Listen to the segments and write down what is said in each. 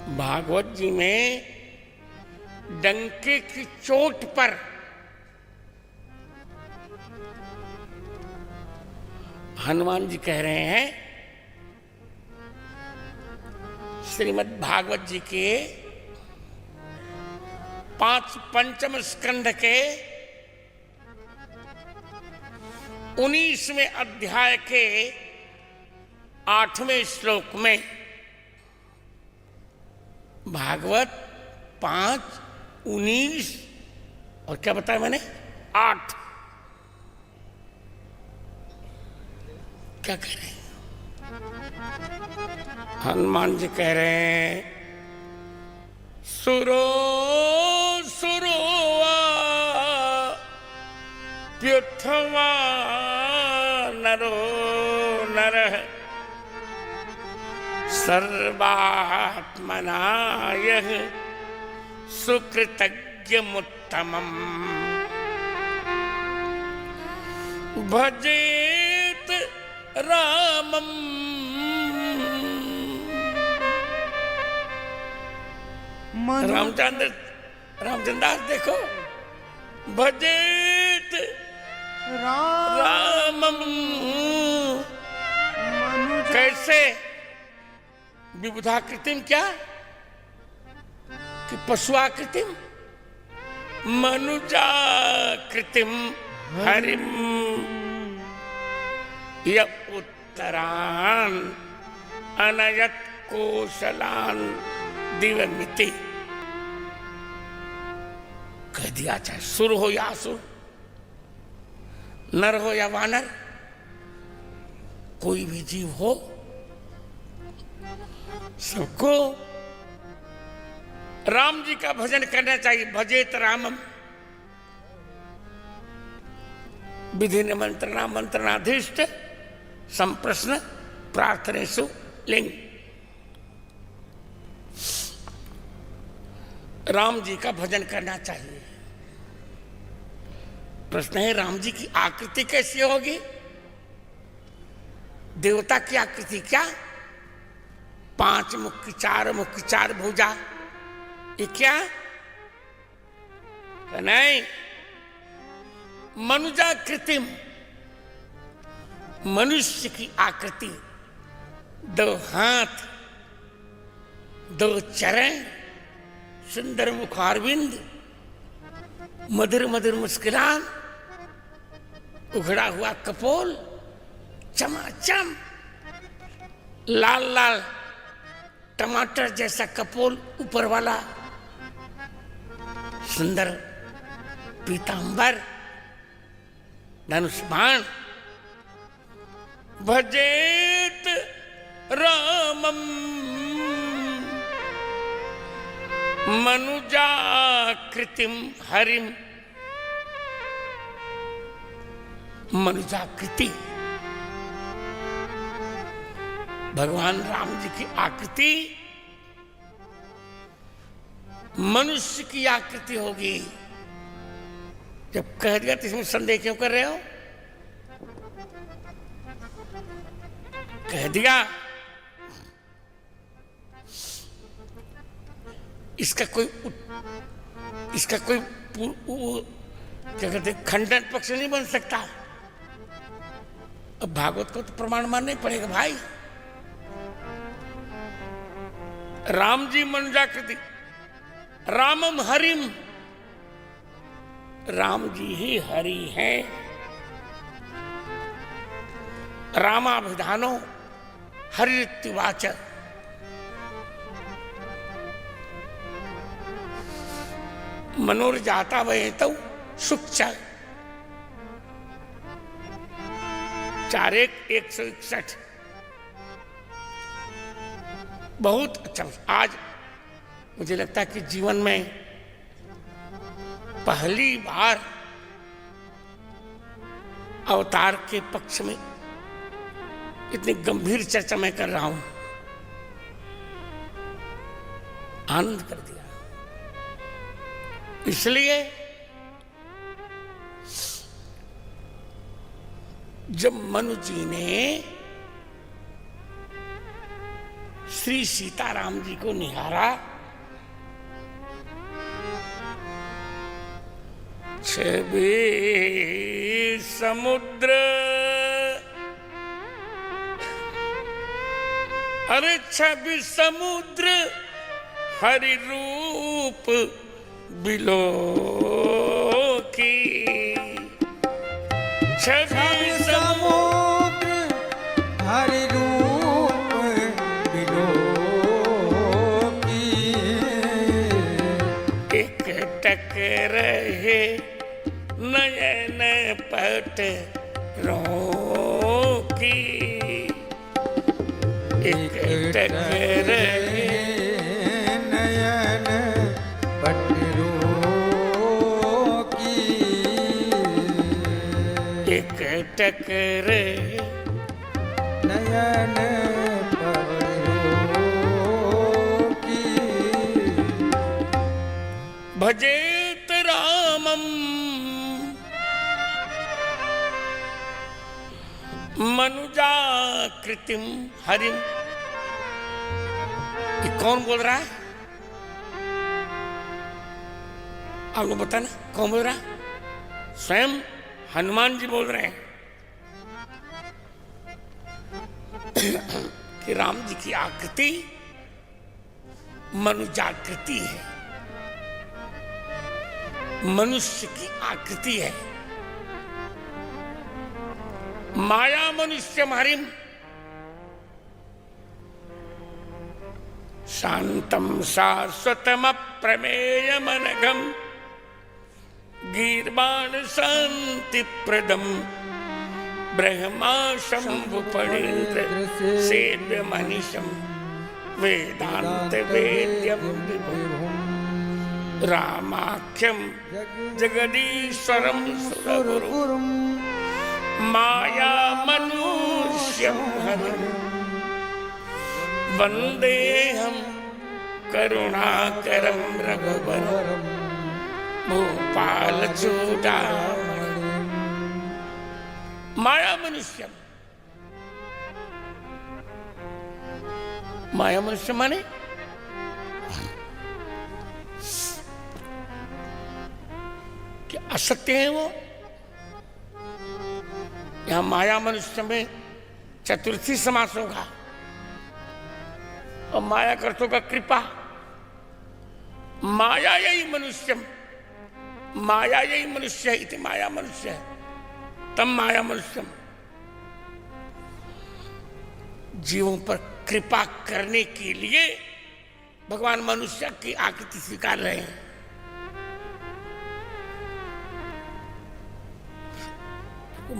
भागवत जी में डंके की चोट पर हनुमान जी कह रहे हैं, श्रीमद् भागवत जी के पंचम स्कंध के 19वें अध्याय के 8वें श्लोक में, भागवत 5:19 और क्या बताया मैंने 8, क्या कह रहे हैं? हनुमान जी कह रहे हैं, सुरो प्युत्थवा नरो नरः सर्वात्मना यः सुकृतज्ञमुत्तमम् भजेत रामम्। रामचंद्र देखो, भजेत रामम्। कैसे? विबुधाकृतिम, क्या कि पशुआकृतिम, मनुजाकृतिम हरिम य उत्तरान अनयत कोशलान दिव्यमिति। कह दिया, चाहे सुर हो या असुर, नर हो या वानर, कोई भी जीव हो, सबको राम जी का भजन करना चाहिए। भजेत रामम, विधि निमंत्रणा मंत्रणाधीष्ट संप्रश्न प्रार्थनेषु लिंग। राम जी का भजन करना चाहिए। प्रश्न है, राम जी की आकृति कैसी होगी? देवता की आकृति क्या? 5 मुख, 4 मुख, 4 भुजा, ये क्या? नहीं, मनुजाकृतिम, मनुष्य की आकृति, 2 हाथ, 2 चरण, सुंदर मुखारविंद, मधुर मधुर मुस्कुरान, उघड़ा हुआ कपोल, चमाचम, लाल लाल टमाटर जैसा कपोल ऊपर वाला, सुंदर पीतांबर, धनुष बाण। भजेत रामम मनुजाकृतिम हरिम। मनुजाकृति, भगवान राम जी की आकृति मनुष्य की आकृति होगी। जब कह दिया तो इसमें संदेह क्यों कर रहे हो? कह दिया, इसका कोई क्या कहते, खंडन पक्ष नहीं बन सकता। अब भागवत को तो प्रमाण मानना ही पड़ेगा भाई। राम जी मनुजाकृति, रामम हरिम, राम जी ही हरि हैं। रामाभिधानो हरित्युवाच। मनोरजाता वयतौ सुक्ष 4:161। बहुत अच्छा। आज मुझे लगता है कि जीवन में पहली बार अवतार के पक्ष में इतनी गंभीर चर्चा मैं कर रहा हूं। आनंद कर दिया। इसलिए जब मनु जी ने श्री सीताराम जी को निहारा। छवि समुद्र, अरे छवि समुद्र हरि रूप बिलो की। छवि समुद्र हरि रूप बिलो की। एक टक रहे नयन पट रो की। एक टक रहे नयन पटरो की। एक टक रहे नयन पटरो की। भजेत रामम मनुजाकृतिम हरिम। ये कौन बोल रहा है? आप लोग बताना कौन बोल रहा है? स्वयं हनुमान जी बोल रहे हैं कि राम जी की आकृति मनुजाकृति है, मनुष्य की आकृति है। माया मनुष्य हरिम शांतम शाश्वतम प्रमेय मनघम गीर्वाण शांति प्रदम ब्रह्मा शंभु फणीन्द्र सेव्य मनीषम वेदांत वेद्यम विभुम रामाख्यम जगदीश्वरम सुरगुरुम माया मनुष्यम हरिम वंदेहम करुणाकरम रघुवरम भूपाल चूड़ामणि। माया मनुष्यम, माया मनुष्य माने कि असत्य है वो। यहां माया मनुष्य में चतुर्थी समास होगा और माया कर्त होगा कृपा। माया यही मनुष्यम, माया यही मनुष्य है। इति माया मनुष्य है तम माया मनुष्यम। जीवों पर कृपा करने के लिए भगवान मनुष्य की आकृति स्वीकार रहे हैं।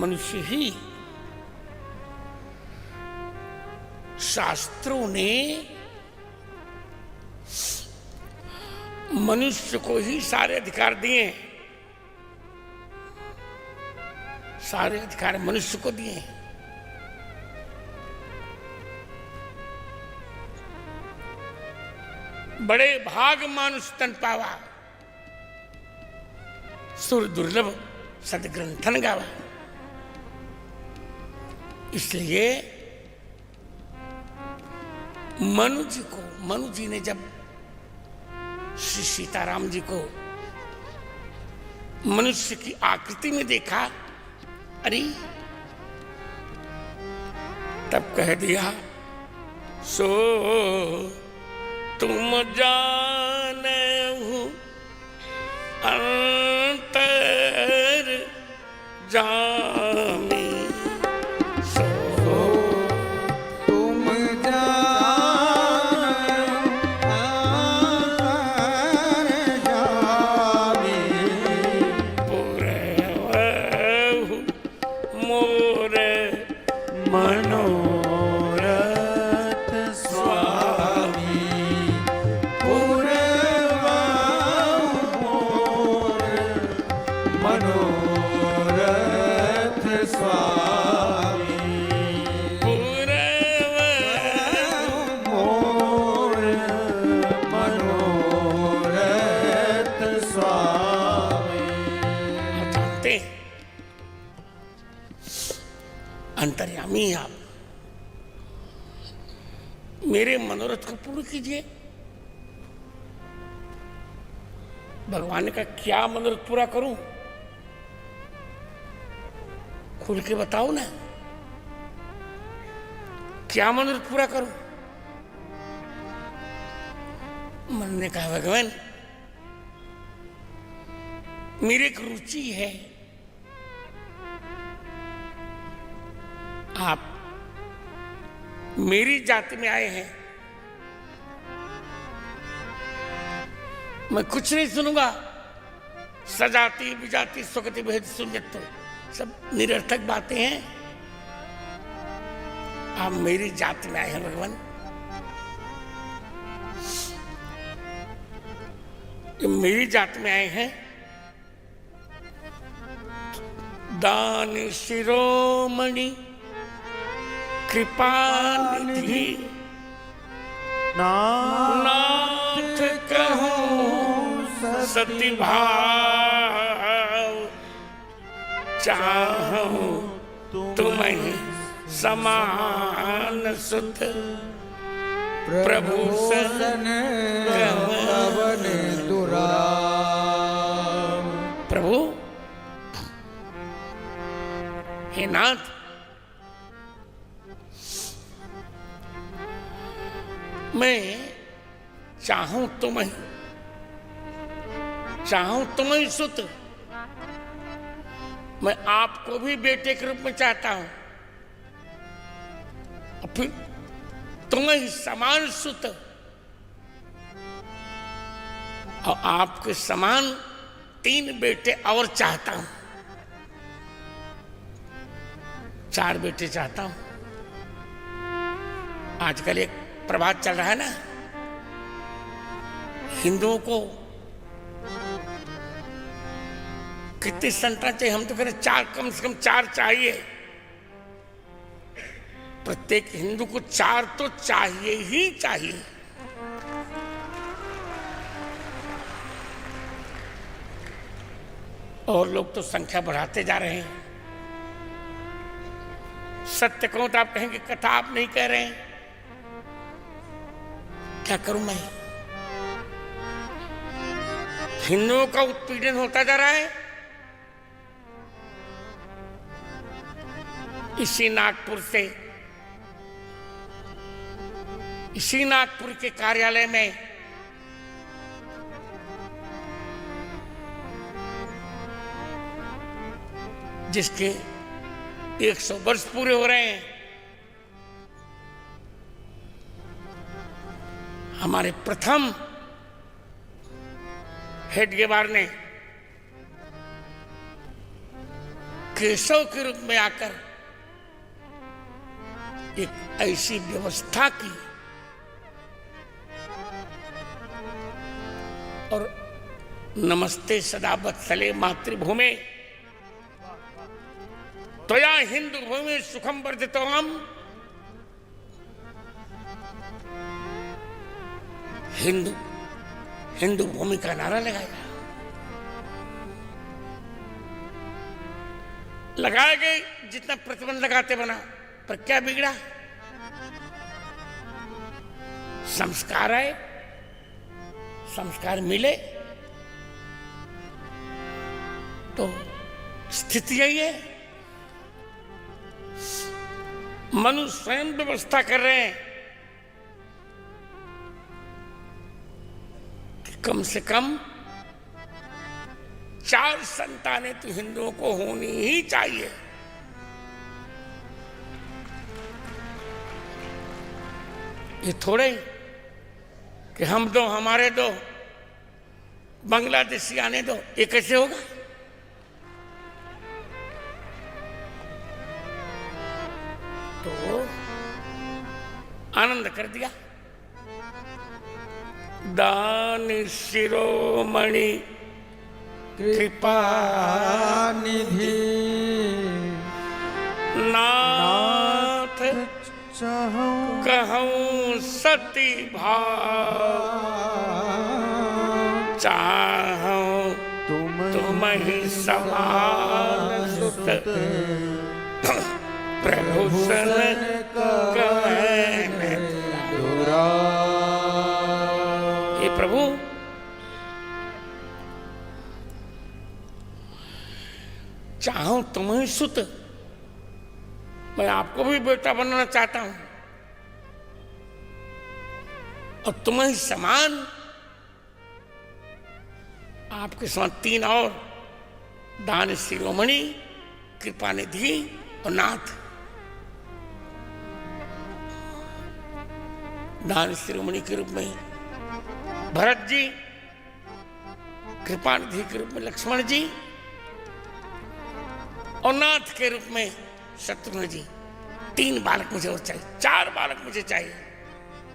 मनुष्य ही शास्त्रों ने मनुष्य को ही सारे अधिकार दिए हैं, सारे अधिकार मनुष्य को दिए हैं। बड़े भाग मानुष तन पावा, सुर दुर्लभ सदग्रंथन गावा। इसलिए मनु जी ने जब श्री सीताराम जी को मनुष्य की आकृति में देखा, अरे तब कह दिया सो तुम जानहु अंतर जामी। अंतर्यामी आप, मेरे मन मनोरथ को पूर्ण कीजिए। भगवान का क्या मनोरथ पूरा करूं, खुल के बताओ ना, क्या मनोरथ पूरा करूं? मन ने कहा भगवान मेरी एक रुचि है, आप मेरी जाति में आए हैं, मैं कुछ नहीं सुनूंगा। सजाति विजाति स्वगति भेद शून्यत्व सब निरर्थक बातें हैं। आप मेरी जाति में आए हैं भगवान, मेरी जाति में आए हैं। दान शिरोमणि कृपानिधि नाथ कहूँ सती भाव, चाहूँ तुम्हें समान सुत प्रभु सन कवन दुराव। प्रभु हे नाथ, मैं चाहूं तुम्हें सुत, मैं आपको भी बेटे के रूप में चाहता हूं, और फिर तुम्हें समान सुत और आपके समान 3 बेटे और चाहता हूं, 4 बेटे चाहता हूं। आजकल एक प्रभात चल रहा है ना, हिंदुओं को कितनी संतान चाहिए? हम तो कह रहे 4, कम से कम 4 चाहिए। प्रत्येक हिंदू को 4 तो चाहिए ही चाहिए। और लोग तो संख्या बढ़ाते जा रहे हैं। सत्य कहूं तो आप कहेंगे कथा आप नहीं कह रहे हैं, क्या करूं मैं? हिंदुओं का उत्पीड़न होता जा रहा है। इसी नागपुर के कार्यालय में जिसके 100 वर्ष पूरे हो रहे हैं, हमारे प्रथम हेडगेवार ने केशव के रूप में आकर एक ऐसी व्यवस्था की और नमस्ते सदा वत्सले मातृभूमि त्वया हिंदू भूमि सुखम वर्धितोऽहम्, हिंदू भूमि का नारा लगाया गए। जितना प्रतिबंध लगाते बना, पर क्या बिगड़ा? संस्कार आए, संस्कार मिले तो स्थिति यही है। मनुष्य स्वयं व्यवस्था कर रहे हैं कि कम से कम 4 संतानें तो हिंदुओं को होनी ही चाहिए। ये थोड़े कि हम 2 हमारे 2 बांग्लादेशी आने दो, ये कैसे होगा? तो आनंद कर दिया। दान शिरोमणि कृपानिधि नाथ कहूँ सती भाव, चाहूँ तुम ही समान सुत प्रभु सन कवन दुराव। हे प्रभु, चाहूं तुम्हें सुत, मैं आपको भी बेटा बनाना चाहता हूं, और तुम्हें समान आपके समान 3 और दान शिरोमणि, कृपा निधि और नाथ। दान शिरोमणि के रूप में भरत जी, कृपा निधि के रूप में लक्ष्मण जी, और नाथ के रूप में शत्रुघ्न जी। 3 बालक मुझे और चाहिए, 4 बालक मुझे चाहिए।